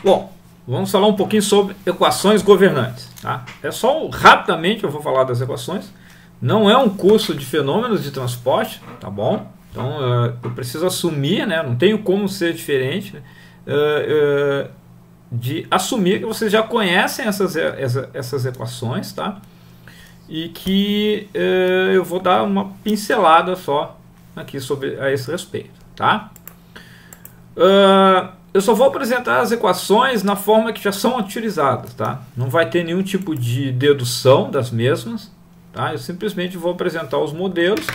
Bom, vamos falar um pouquinho sobre equações governantes. Tá? Rapidamente eu vou falar das equações. Não é um curso de fenômenos de transporte, tá bom? Então eu preciso assumir, né? Não tenho como ser diferente, de assumir que vocês já conhecem essas equações, tá? E que eu vou dar uma pincelada só aqui a esse respeito, tá? Eu só vou apresentar as equações na forma que já são utilizadas, tá? Não vai ter nenhum tipo de dedução das mesmas, tá? Eu simplesmente vou apresentar os modelos.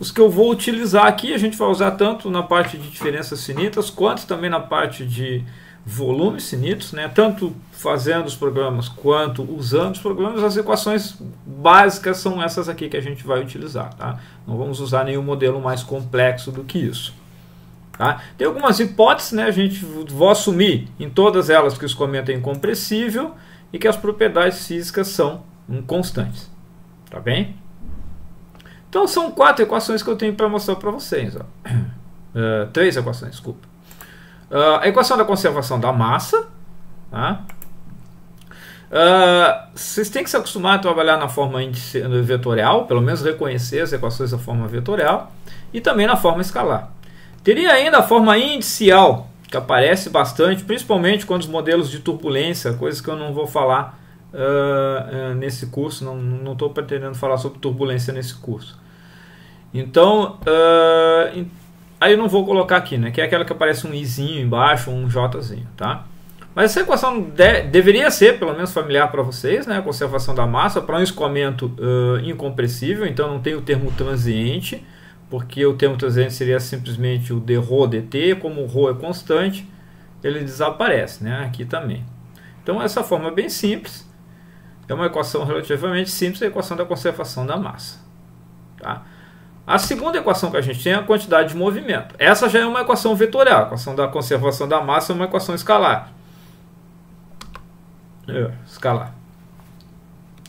Os que eu vou utilizar aqui, a gente vai usar tanto na parte de diferenças finitas, quanto também na parte de volumes finitos, né? Tanto fazendo os programas, quanto usando os programas. As equações básicas são essas aqui que a gente vai utilizar, tá? Não vamos usar nenhum modelo mais complexo do que isso. Tá? Tem algumas hipóteses, né? Vou assumir em todas elas que o escoamento é incompressível e que as propriedades físicas são constantes. Tá bem? Então são 4 equações que eu tenho para mostrar para vocês. 3 equações, desculpa. A equação da conservação da massa. Tá? Vocês têm que se acostumar a trabalhar na forma vetorial, pelo menos reconhecer as equações da forma vetorial, e também na forma escalar. Teria ainda a forma indicial, que aparece bastante, principalmente quando os modelos de turbulência, coisas que eu não vou falar nesse curso, não estou pretendendo falar sobre turbulência nesse curso. Então, aí eu não vou colocar aqui, né, que é aquela que aparece um izinho embaixo, um jzinho, tá? Mas essa equação deveria ser, pelo menos, familiar para vocês, né, a conservação da massa para um escoamento incompressível, então não tem o termo transiente, porque o termo transiente seria simplesmente o dρ dt, como o ρ é constante, ele desaparece, né? Aqui também. Então essa forma é bem simples, é uma equação relativamente simples, a equação da conservação da massa. Tá? A segunda equação que a gente tem é a quantidade de movimento. Essa já é uma equação vetorial, a equação da conservação da massa é uma equação escalar. Escalar.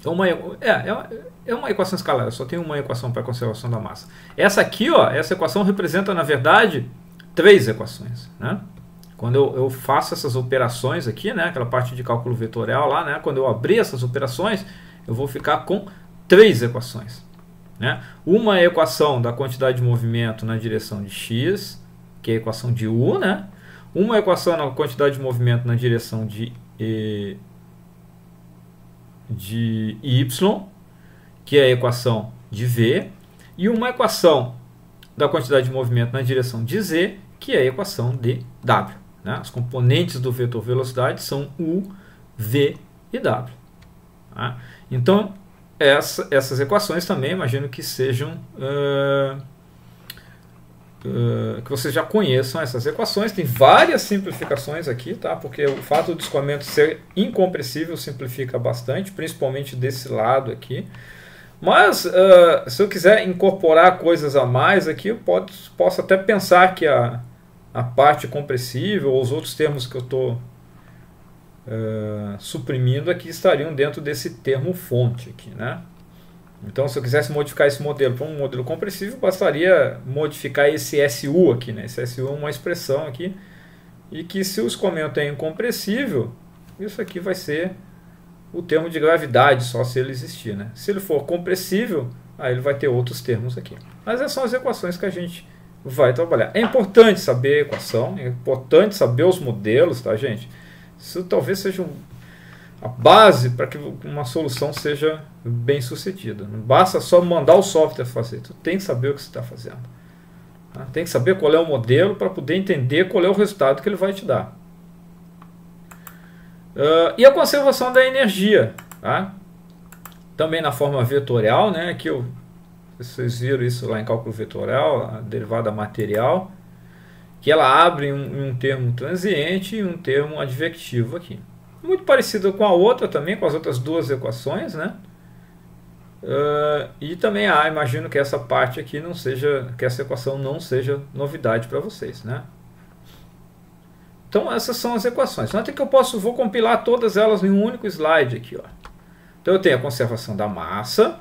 É uma equação escalar, eu só tenho uma equação para a conservação da massa. Essa aqui, ó, essa equação representa, na verdade, 3 equações. Né? Quando eu faço essas operações aqui, né, aquela parte de cálculo vetorial lá, né, quando eu abrir essas operações, eu vou ficar com 3 equações. Né? Uma é a equação da quantidade de movimento na direção de x, que é a equação de u. Né? Uma equação da quantidade de movimento na direção de y, que é a equação de v, e uma equação da quantidade de movimento na direção de z, que é a equação de w. Né? As componentes do vetor velocidade são u, v e w. Tá? Então, essas equações também imagino que sejam que vocês já conheçam essas equações. Tem várias simplificações aqui, tá? Porque o fato do escoamento ser incompressível simplifica bastante, principalmente desse lado aqui. Mas se eu quiser incorporar coisas a mais aqui, eu posso até pensar que a parte compressível ou os outros termos que eu estou suprimindo aqui estariam dentro desse termo fonte aqui, né? Então, se eu quisesse modificar esse modelo para um modelo compressível, bastaria modificar esse SU aqui, né? Esse SU é uma expressão aqui, e que se o escoamento é incompressível, isso aqui vai ser o termo de gravidade, só se ele existir, né? Se ele for compressível, aí ele vai ter outros termos aqui. Mas essas são as equações que a gente vai trabalhar. É importante saber a equação, é importante saber os modelos, tá, gente? Isso talvez seja a base para que uma solução seja bem sucedida. Não basta só mandar o software fazer, tu tem que saber o que você está fazendo. Tá? Tem que saber qual é o modelo para poder entender qual é o resultado que ele vai te dar. E a conservação da energia, tá? Também na forma vetorial, né? Aqui vocês viram isso lá em cálculo vetorial, a derivada material, que ela abre um termo transiente e um termo advectivo aqui. Muito parecido com a outra também, com as outras 2 equações, né? E também imagino que essa parte aqui não seja, que essa equação não seja novidade para vocês, né? Então essas são as equações. Notem que vou compilar todas elas em um único slide aqui, ó. Então eu tenho a conservação da massa,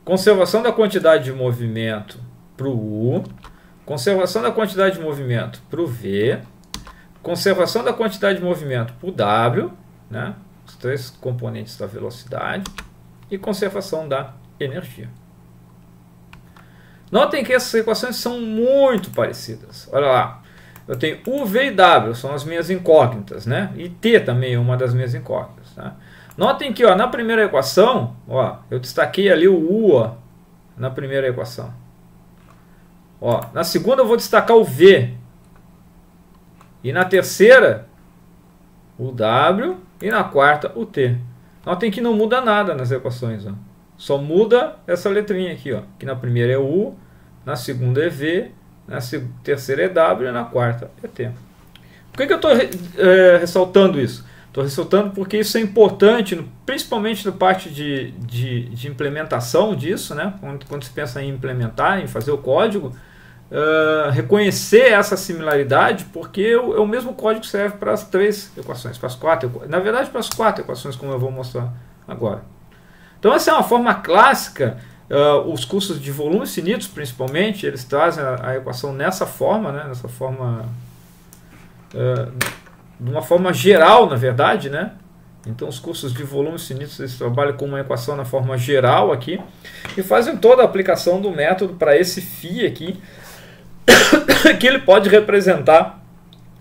conservação da quantidade de movimento para o u, conservação da quantidade de movimento para o v, conservação da quantidade de movimento por W, né? Os três componentes da velocidade, e conservação da energia. Notem que essas equações são muito parecidas. Olha lá, eu tenho U, V e W, são as minhas incógnitas, né? E T também é uma das minhas incógnitas. Tá? Notem que, ó, na primeira equação, ó, eu destaquei ali o U, ó, na primeira equação. Ó, na segunda eu vou destacar o V. E na terceira, o W. E na quarta, o T. Notem que não muda nada nas equações. Ó. Só muda essa letrinha aqui. Ó, que na primeira é U, na segunda é V, na terceira é W e na quarta é T. Por que eu estou ressaltando isso? Estou ressaltando porque isso é importante, principalmente na parte de implementação disso, né? Quando se pensa em implementar, em fazer o código, reconhecer essa similaridade, porque o mesmo código serve para as três equações, para as quatro, na verdade para as quatro equações, como eu vou mostrar agora. Então essa é uma forma clássica. Os cursos de volumes finitos, principalmente, eles trazem a equação nessa forma, né? Nessa forma, de uma forma geral, na verdade, né? Então os cursos de volumes finitos, eles trabalham com uma equação na forma geral aqui e fazem toda a aplicação do método para esse φ aqui, que ele pode representar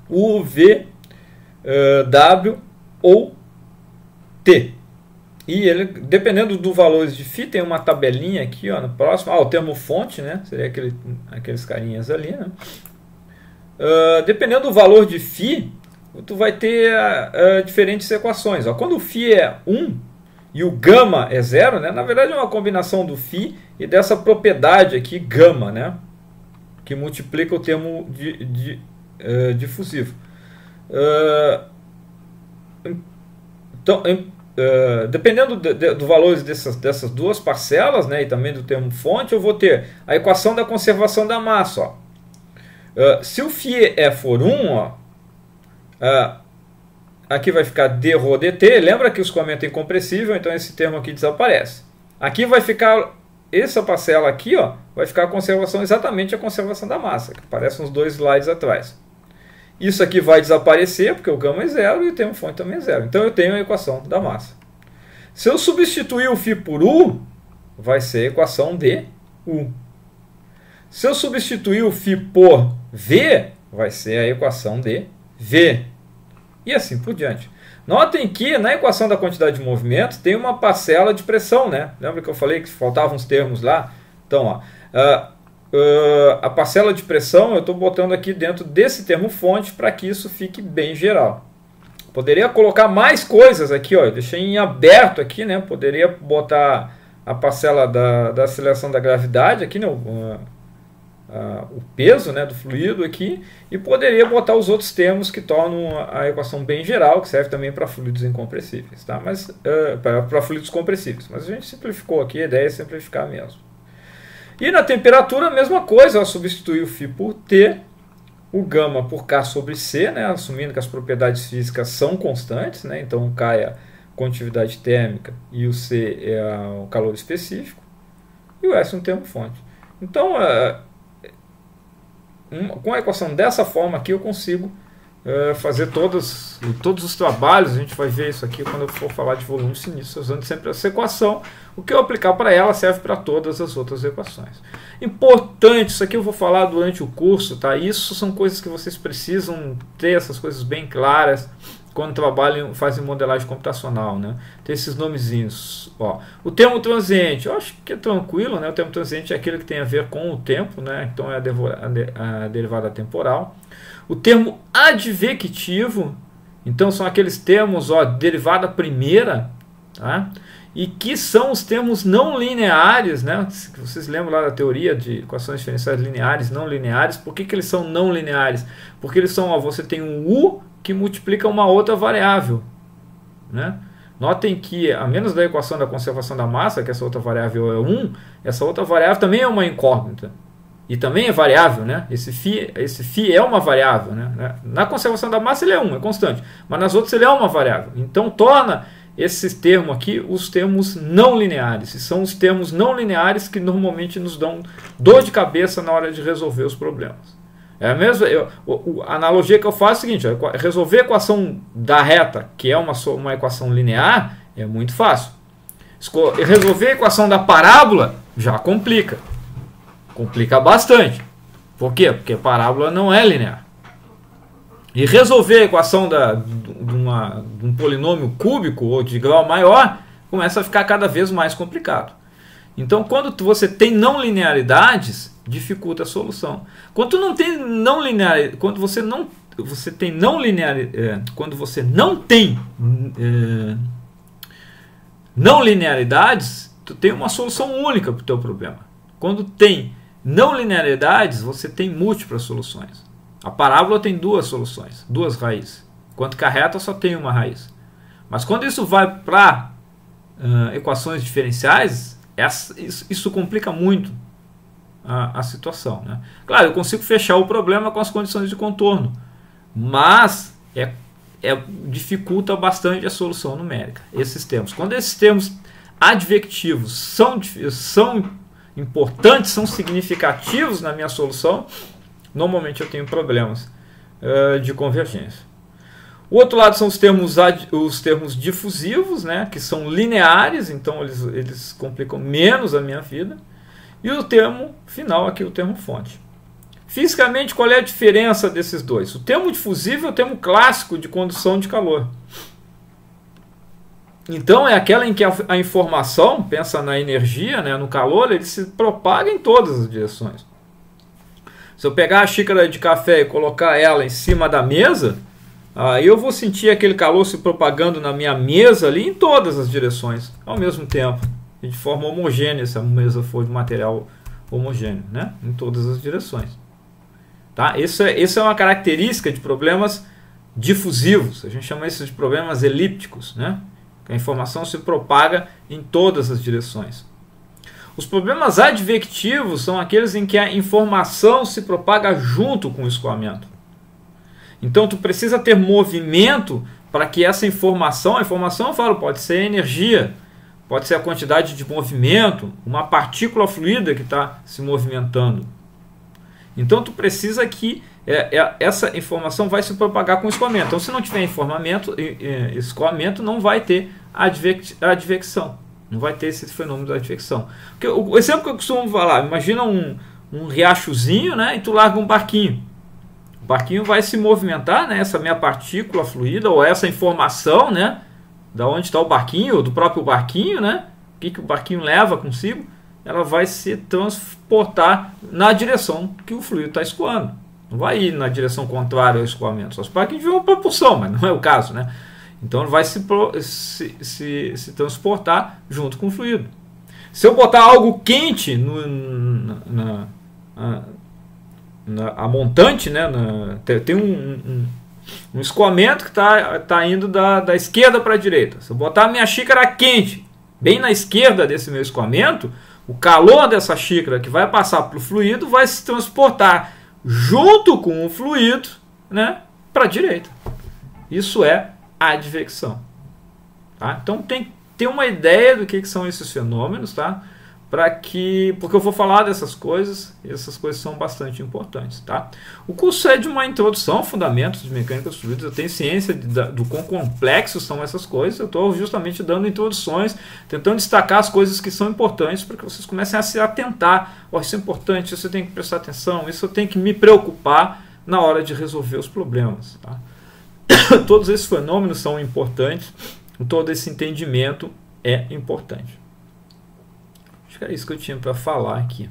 U, V, W ou T. E ele, dependendo do valor de φ, tem uma tabelinha aqui, ó, no próximo. O termo fonte, né? Seria aqueles carinhas ali, né? Dependendo do valor de φ, tu vai ter diferentes equações. Ó. Quando o φ é 1 e o gama é 0, né? Na verdade é uma combinação do φ e dessa propriedade aqui, gama, né? Que multiplica o termo difusivo. Então, dependendo do valor dessas duas parcelas, né, e também do termo fonte, eu vou ter a equação da conservação da massa. Ó. Se o φ for 1, ó, aqui vai ficar dρ dt. Lembra que os escoamento é incompressível, então esse termo aqui desaparece. Aqui vai ficar, essa parcela aqui, ó, vai ficar a conservação, exatamente a conservação da massa, que aparece uns 2 slides atrás. Isso aqui vai desaparecer, porque o gama é 0 e o termo fonte também é 0. Então eu tenho a equação da massa. Se eu substituir o φ por U, vai ser a equação de U. Se eu substituir o φ por V, vai ser a equação de V. E assim por diante. Notem que na equação da quantidade de movimento tem uma parcela de pressão, né? Lembra que eu falei que faltavam uns termos lá? Então, ó, a parcela de pressão eu estou botando aqui dentro desse termo fonte para que isso fique bem geral. Poderia colocar mais coisas aqui, ó, eu deixei em aberto aqui, né? Poderia botar a parcela da aceleração da gravidade aqui, né? O peso, né, do fluido aqui, e poderia botar os outros termos que tornam a equação bem geral, que serve também para fluidos incompressíveis, tá? Mas para fluidos compressíveis. Mas a gente simplificou aqui, a ideia é simplificar mesmo. E na temperatura, a mesma coisa, eu substituí o φ por T, o gama por K sobre C, né, assumindo que as propriedades físicas são constantes, né, então o K é a condutividade térmica e o C é o calor específico, e o S é um termo fonte. Então, com a equação dessa forma aqui, eu consigo fazer todos os trabalhos. A gente vai ver isso aqui quando eu for falar de volumes sinistros, usando sempre essa equação. O que eu aplicar para ela serve para todas as outras equações. Importante, isso aqui eu vou falar durante o curso, tá? Isso são coisas que vocês precisam ter, essas coisas bem claras quando trabalham, fazem modelagem computacional, né? Tem esses nomezinhos, ó. O termo transiente, eu acho que é tranquilo, né? O termo transiente é aquele que tem a ver com o tempo, né? Então é a derivada temporal. O termo advectivo, então são aqueles termos, ó, derivada primeira, tá? E que são os termos não lineares, né? Vocês lembram lá da teoria de equações diferenciais lineares, não lineares? Por que eles são não lineares? Porque eles são, ó, você tem um U que multiplica uma outra variável, né? Notem que, a menos da equação da conservação da massa, que essa outra variável é 1, essa outra variável também é uma incógnita. E também é variável, né? Esse φ é uma variável, né? Na conservação da massa ele é 1, é constante. Mas nas outras ele é uma variável. Então torna esse termo aqui os termos não lineares. E são os termos não lineares que normalmente nos dão dor de cabeça na hora de resolver os problemas. É a mesma, a analogia que eu faço é a seguinte: ó, resolver a equação da reta, que é uma equação linear, é muito fácil. Resolver a equação da parábola já complica. Complica bastante. Por quê? Porque a parábola não é linear. E resolver a equação de um polinômio cúbico ou de grau maior começa a ficar cada vez mais complicado. Então, quando você tem não linearidades, dificulta a solução. Quando você não tem não linearidades, tu tem uma solução única para o teu problema. Quando tem não linearidades, você tem múltiplas soluções. A parábola tem duas soluções, duas raízes, enquanto que a reta só tem uma raiz. Mas quando isso vai para equações diferenciais, isso complica muito a situação, né? Claro, eu consigo fechar o problema com as condições de contorno, mas dificulta bastante a solução numérica. Esses termos, quando esses termos advectivos são importantes, são significativos na minha solução, normalmente eu tenho problemas de convergência. O outro lado são os termos difusivos, né, que são lineares, então eles complicam menos a minha vida. E o termo final aqui, o termo fonte. Fisicamente, qual é a diferença desses dois? O termo difusivo é o termo clássico de condução de calor. Então é aquela em que a informação, pensa na energia, né, no calor, ele se propaga em todas as direções. Se eu pegar a xícara de café e colocar ela em cima da mesa, aí eu vou sentir aquele calor se propagando na minha mesa ali em todas as direções, ao mesmo tempo, e de forma homogênea, se a mesa for de material homogêneo, né? Em todas as direções. Tá? Isso é uma característica de problemas difusivos, a gente chama isso de problemas elípticos, né? A informação se propaga em todas as direções. Os problemas advectivos são aqueles em que a informação se propaga junto com o escoamento. Então, tu precisa ter movimento para que essa informação, a informação, eu falo, pode ser energia, pode ser a quantidade de movimento, uma partícula fluida que está se movimentando. Então, tu precisa que essa informação vai se propagar com o escoamento. Então, se não tiver escoamento, não vai ter advecção. Não vai ter esse fenômeno da advecção. Porque o exemplo que eu costumo falar, imagina um riachozinho, né, e tu larga um barquinho. O barquinho vai se movimentar, né, essa minha partícula fluida, ou essa informação, né, da onde está o barquinho, ou do próprio barquinho, né, o que o barquinho leva consigo, ela vai se transportar na direção que o fluido está escoando. Não vai ir na direção contrária ao escoamento. Só se o barquinho tiver uma propulsão, mas não é o caso, né? Então ele vai se transportar junto com o fluido. Se eu botar algo quente a montante, né, tem um escoamento que está indo da esquerda para a direita. Se eu botar a minha xícara quente bem na esquerda desse meu escoamento, o calor dessa xícara que vai passar para o fluido vai se transportar junto com o fluido, né, para a direita. Isso é advecção. Tá? Então tem que ter uma ideia do que são esses fenômenos, tá? Porque eu vou falar dessas coisas, e essas coisas são bastante importantes. Tá? O curso é de uma introdução, fundamentos de mecânica dos fluidos. Eu tenho ciência do quão complexos são essas coisas. Eu estou justamente dando introduções, tentando destacar as coisas que são importantes para que vocês comecem a se atentar. Oh, isso é importante, isso eu tenho que prestar atenção, isso eu tenho que me preocupar na hora de resolver os problemas. Tá? Todos esses fenômenos são importantes, todo esse entendimento é importante. Acho que era isso que eu tinha para falar aqui.